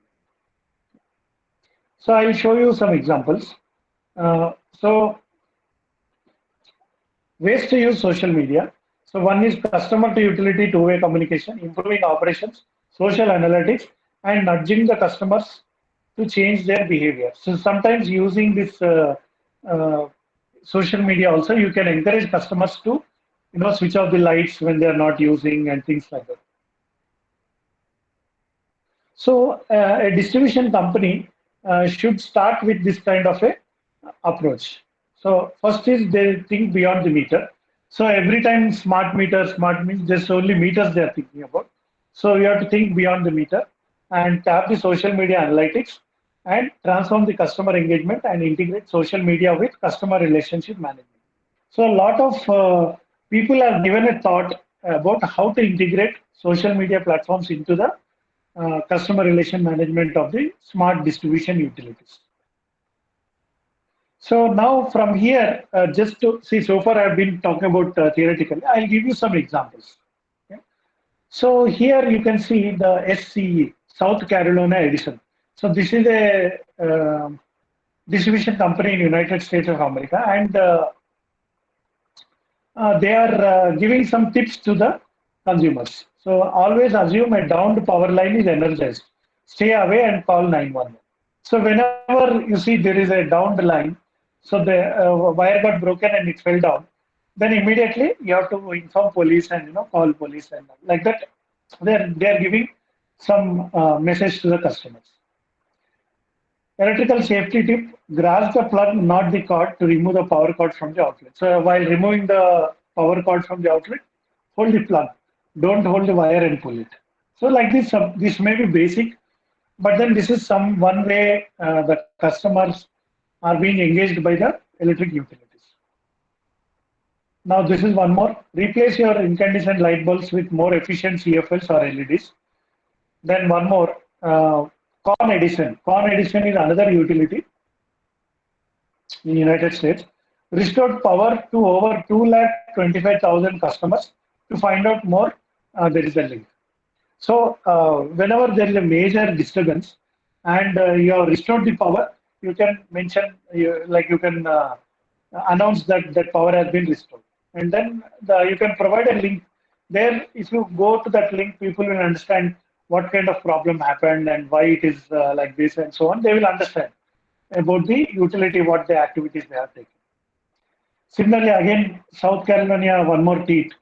So I'll show you some examples. So ways to use social media. So one is customer to utility two-way communication, improving operations, social analytics, and nudging the customers to change their behavior. So sometimes using this uh, social media also, you can encourage customers to switch off the lights when they are not using and things like that. So a distribution company should start with this kind of a approach. So first is they think beyond the meter. So every time smart means just only meters they are thinking about. So you have to think beyond the meter and tap the social media analytics and transform the customer engagement and integrate social media with customer relationship management. So a lot of people have given a thought about how to integrate social media platforms into the customer relation management of the smart distribution utilities. So now from here, just to see, so far I've been talking about theoretically. I'll give you some examples. Okay? So here you can see the SCE, South Carolina Edison. So this is a distribution company in United States of America, and they are giving some tips to the consumers. So always assume a downed power line is energized. Stay away and call 911. So whenever you see there is a downed line, so the wire got broken and it fell down, then immediately you have to inform police and call police and like that. They are giving some message to the customers. Electrical safety tip: grasp the plug, not the cord, to remove the power cord from the outlet. So while removing the power cord from the outlet, hold the plug. Don't hold the wire and pull it. So like this, this may be basic, but then this is some one way the customers are being engaged by the electric utilities. Now this is one more. Replace your incandescent light bulbs with more efficient CFLs or LEDs. Then one more. Con Edison. Con Edison is another utility in United States. Restored power to over 225,000 customers. To find out more, there is a link. So whenever there is a major disturbance and you have restored the power, you can mention, you can announce that that power has been restored. And then you can provide a link. There, if you go to that link, people will understand what kind of problem happened and why it is like this and so on. They will understand about the utility, what the activities they are taking. Similarly, again, South Carolina, one more tweet.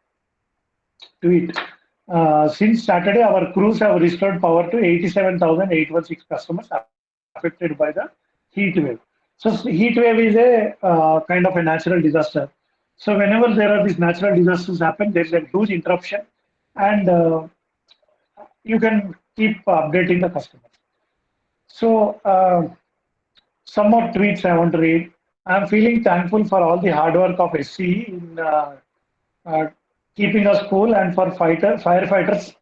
Since Saturday, our crews have restored power to 87,816 customers affected. affected by the heat wave. So heat wave is a kind of a natural disaster. So whenever there are these natural disasters happen, there's a huge interruption, and you can keep updating the customer. So some more tweets I want to read. I'm feeling thankful for all the hard work of SCE in uh, keeping us cool and for firefighters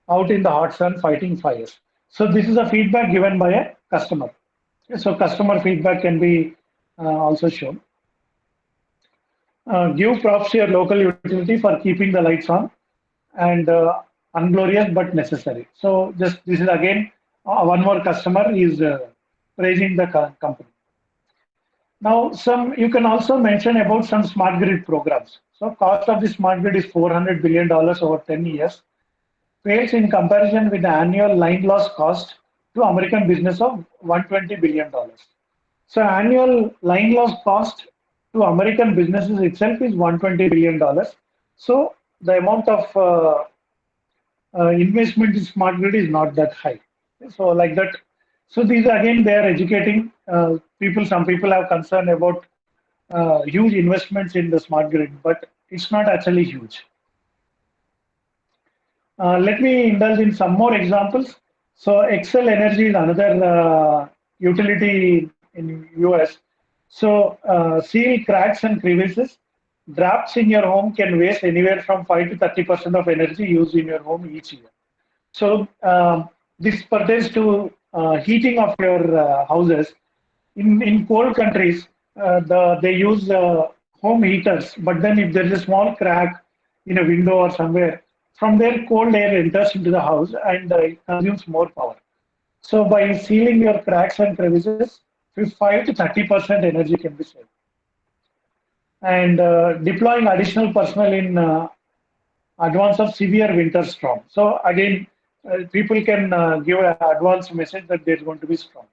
out in the hot sun fighting fires. So this is a feedback given by a customer. So customer feedback can be also shown. Give props to your local utility for keeping the lights on and unglorious but necessary. So just this is again one more customer is praising the company. Now, some you can also mention about some smart grid programs. So, cost of the smart grid is $400 billion over 10 years, pales in comparison with the annual line loss cost to American business of $120 billion. So, annual line loss cost to American businesses itself is $120 billion. So, the amount of investment in smart grid is not that high. So, like that. So, these again they are educating people. Some people have concern about huge investments in the smart grid, but it's not actually huge. Let me indulge in some more examples. So Excel Energy is another utility in US. So seal cracks and crevices. Drafts in your home can waste anywhere from 5 to 30% of energy used in your home each year. So this pertains to heating of your houses. In cold countries, they use home heaters, but then if there is a small crack in a window or somewhere, from there cold air enters into the house and it consumes more power. So by sealing your cracks and crevices, 5 to 30% energy can be saved. And deploying additional personnel in advance of severe winter storm. So again, people can give an advance message that there's going to be storm.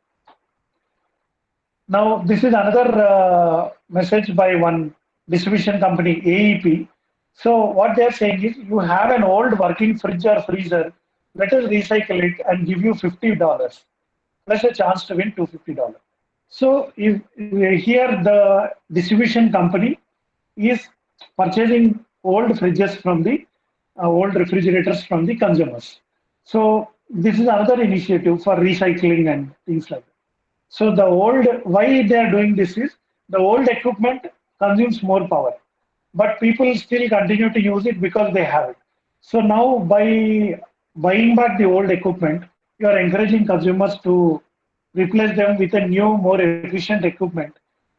Now, this is another message by one distribution company, AEP. So what they're saying is, you have an old working fridge or freezer, let us recycle it and give you $50, plus a chance to win $250. So if here the distribution company is purchasing old fridges from the old refrigerators from the consumers. So this is another initiative for recycling and things like that. So the old, why they are doing this is the old equipment consumes more power, but people still continue to use it because they have it. So now by buying back the old equipment, you are encouraging consumers to replace them with a new, more efficient equipment,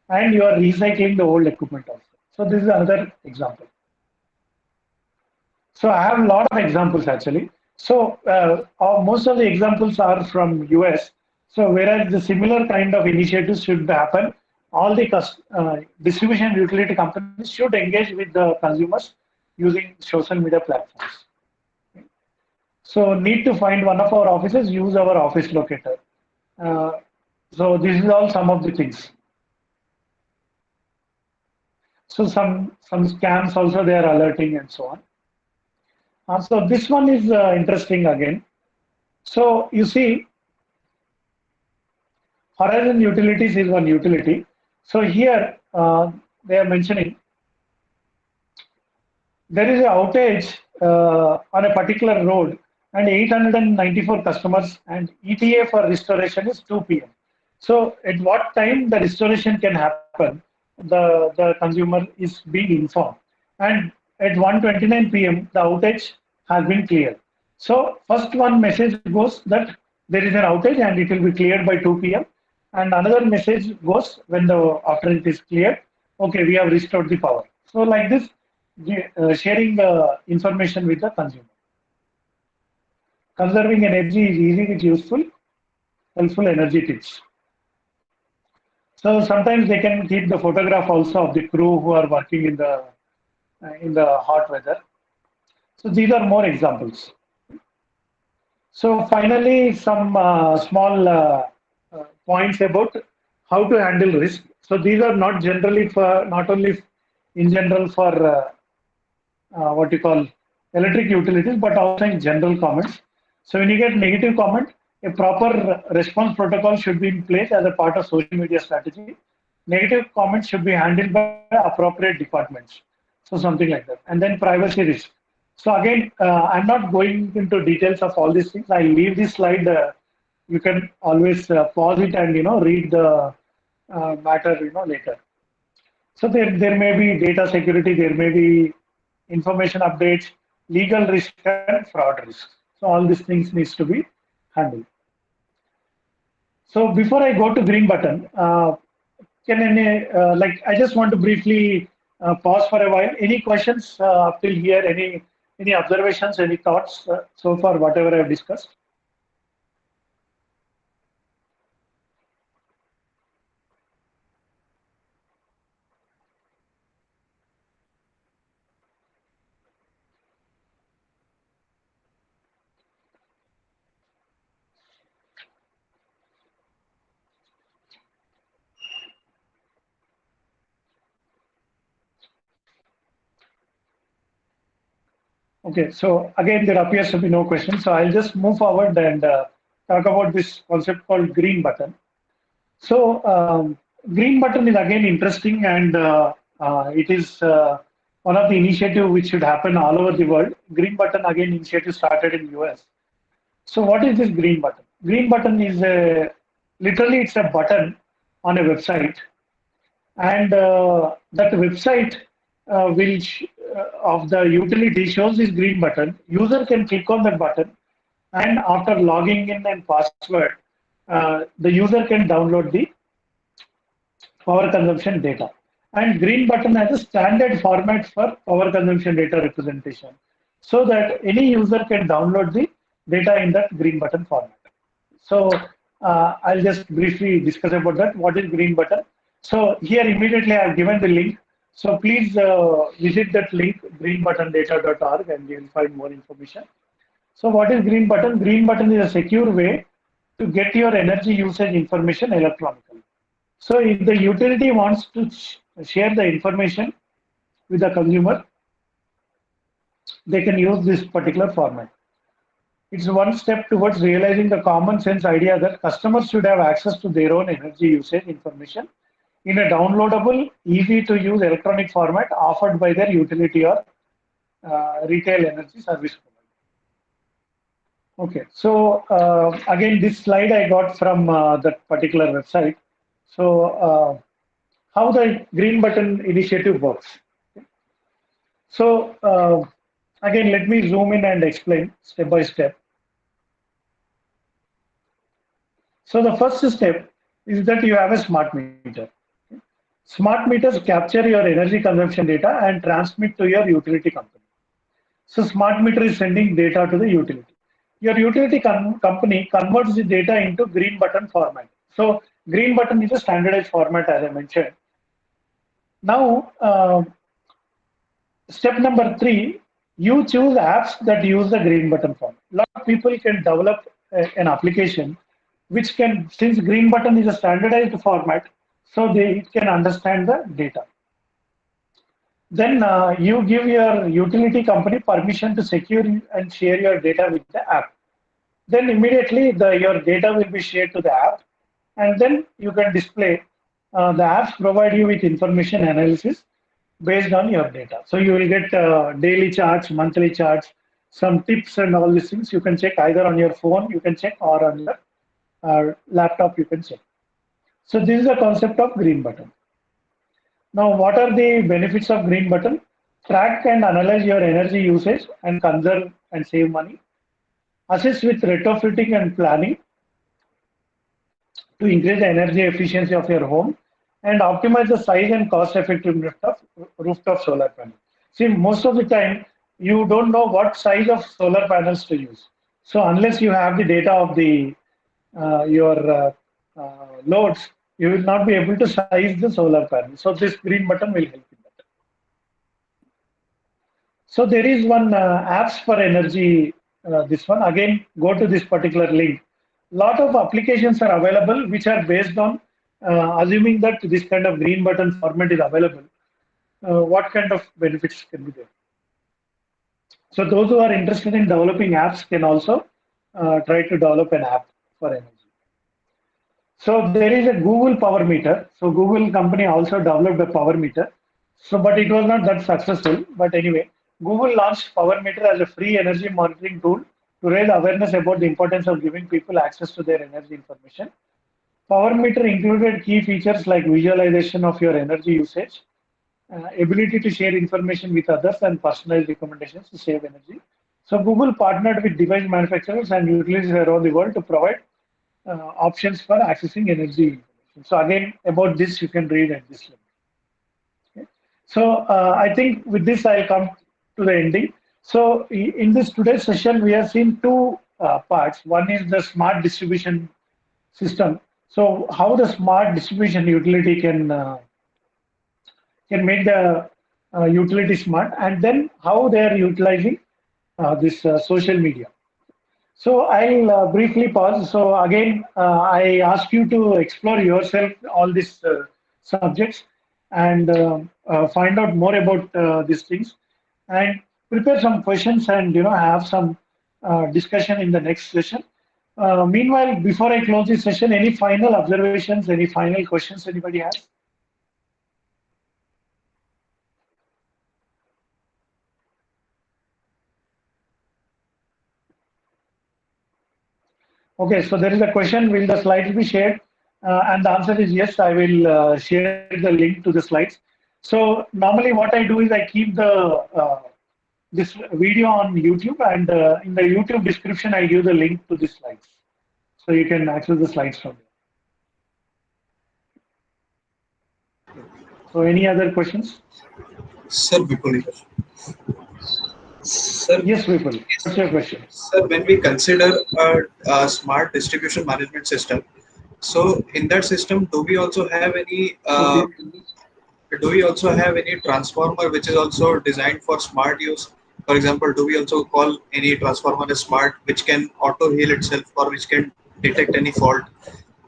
and you are recycling the old equipment also. So this is another example. So I have a lot of examples actually. So most of the examples are from US. So whereas the similar kind of initiatives should happen, all the distribution utility companies should engage with the consumers using social media platforms. So need to find one of our offices, use our office locator. So this is all some of the things. So some scams also they are alerting and so on. So this one is interesting again. So you see, Horizon Utilities is one utility. So here they are mentioning there is an outage on a particular road and 894 customers, and ETA for restoration is 2 p.m. So at what time the restoration can happen, the consumer is being informed. And at 1:29 p.m. the outage has been cleared. So first one message goes that there is an outage and it will be cleared by 2 p.m. And another message goes when after it is cleared, okay, we have restored the power. So like this, sharing the information with the consumer. Conserving energy is easy with useful, helpful energy tips. So sometimes they can keep the photograph also of the crew who are working in the hot weather. So these are more examples. So finally, some small points about how to handle risk. So these are not generally for, not only in general for what you call electric utilities, but also in general comments. So when you get negative comment, A proper response protocol should be in place as a part of social media strategy. Negative comments should be handled by appropriate departments. So something like that. And then privacy risk. So again, I'm not going into details of all these things. I leave this slide. You can always pause it and read the matter later. So there may be data security, there may be information updates, legal risk and fraud risk. So all these things needs to be handled. So before I go to green button, can any I just want to briefly pause for a while. Any questions up till here? Any observations? Any thoughts so far? Whatever I've discussed. Okay, so again, there appears to be no question. So I'll just move forward and talk about this concept called green button. So green button is again interesting, and it is one of the initiative which should happen all over the world. Green button again initiative started in US. So what is this green button? Green button is literally it's a button on a website, and that website of the utility shows this green button. User can click on that button, and after logging in and password, the user can download the power consumption data. And green button has a standard format for power consumption data representation, so that any user can download the data in that green button format. So I'll just briefly discuss about that. What is green button? So here immediately I've given the link. So please visit that link, greenbuttondata.org, and you will find more information. So what is green button? Green button is a secure way to get your energy usage information electronically. So if the utility wants to share the information with the consumer, they can use this particular format. It's one step towards realizing the common sense idea that customers should have access to their own energy usage information in a downloadable, easy to use electronic format offered by their utility or retail energy service provider. Okay, so again, this slide I got from that particular website. So how the green button initiative works. So again, let me zoom in and explain step by step. So the first step is that you have a smart meter. Smart meters capture your energy consumption data and transmit to your utility company. So smart meter is sending data to the utility. Your utility company converts the data into green button format. So green button is a standardized format, as I mentioned. Now, step number 3, you choose apps that use the green button format. A lot of people can develop an application which can, since green button is a standardized format, so it can understand the data. Then you give your utility company permission to secure and share your data with the app. Then immediately your data will be shared to the app, and then you can display. The apps provide you with information analysis based on your data. So you will get daily charts, monthly charts, some tips and all these things. You can check either on your phone, you can check, or on your laptop, you can check. So this is the concept of green button. Now, what are the benefits of green button? Track and analyze your energy usage and conserve and save money. Assist with retrofitting and planning to increase the energy efficiency of your home, and optimize the size and cost effectiveness of rooftop solar panel. See, most of the time, you don't know what size of solar panels to use. So unless you have the data of the your loads, you will not be able to size the solar panel. So this green button will help in that. So there is one apps for energy. This one again, go to this particular link. Lot of applications are available which are based on assuming that this kind of green button format is available. What kind of benefits can be there? So those who are interested in developing apps can also try to develop an app for energy. So there is a Google power meter. So Google company also developed a power meter. So, but it was not that successful. But anyway, Google launched power meter as a free energy monitoring tool to raise awareness about the importance of giving people access to their energy information. Power meter included key features like visualization of your energy usage, ability to share information with others, and personalized recommendations to save energy. So Google partnered with device manufacturers and utilities around the world to provide options for accessing energy information. So again, about this you can read at this level. Okay. So I think with this I'll come to the ending. So in this today's session, we have seen two parts. One is the smart distribution system. So how the smart distribution utility can make the utility smart, and then how they are utilizing this social media. So I'll briefly pause. So again, I ask you to explore yourself all these subjects and find out more about these things, and prepare some questions, and have some discussion in the next session. Meanwhile, before I close this session, any final observations, any final questions anybody has? Okay, so there is a question, will the slides be shared? And the answer is yes, I will share the link to the slides. So normally what I do is I keep the this video on YouTube, and in the YouTube description, I give the link to the slides. So you can access the slides from there. So any other questions? Sir, Vipul. Sir, yes, Vipul. What's your question? Sir, when we consider a smart distribution management system, so in that system, do we also have any transformer which is also designed for smart use? For example, do we also call any transformer as smart, which can auto heal itself, or which can detect any fault,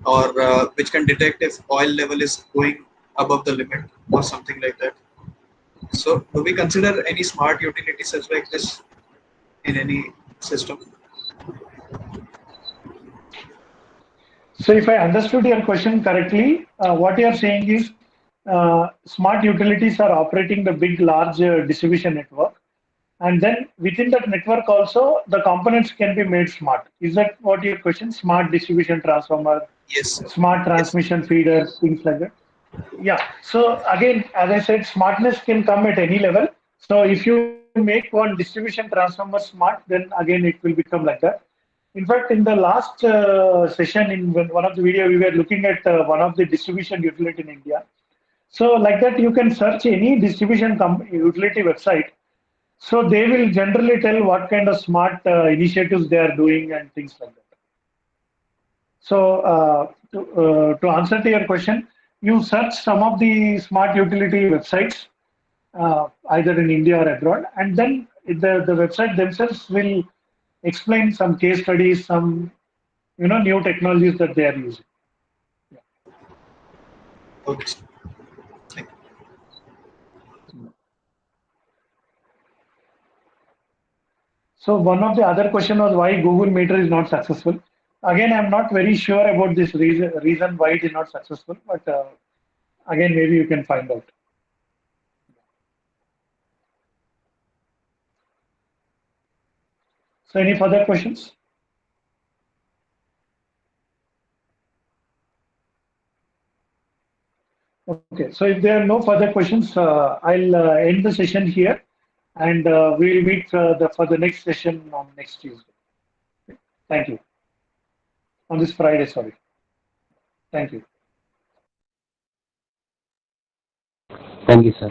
or which can detect if oil level is going above the limit or something like that? So, do we consider any smart utilities such like this in any system? So if I understood your question correctly, what you are saying is smart utilities are operating the big, large distribution network. And then within that network also, the components can be made smart. Is that what your question? Smart distribution transformer, Yes, sir. smart Yes. transmission feeder, things like that. Yeah. So again, as I said, smartness can come at any level. So if you make one distribution transformer smart, then again it will become like that. In fact, in the last session, in one of the video, we were looking at one of the distribution utility in India. So like that, you can search any distribution utility website. So they will generally tell what kind of smart initiatives they are doing and things like that. So to answer to your question, you search some of the smart utility websites, either in India or abroad, and then the website themselves will explain some case studies, some new technologies that they are using. Yeah. Okay. So one of the other question was why Google Meter is not successful. Again, I'm not very sure about this reason why it is not successful, but again, maybe you can find out. So any further questions? Okay, so if there are no further questions, I'll end the session here, and we'll meet for the next session on next Tuesday. Thank you. On this Friday, sorry. Thank you. Thank you, sir.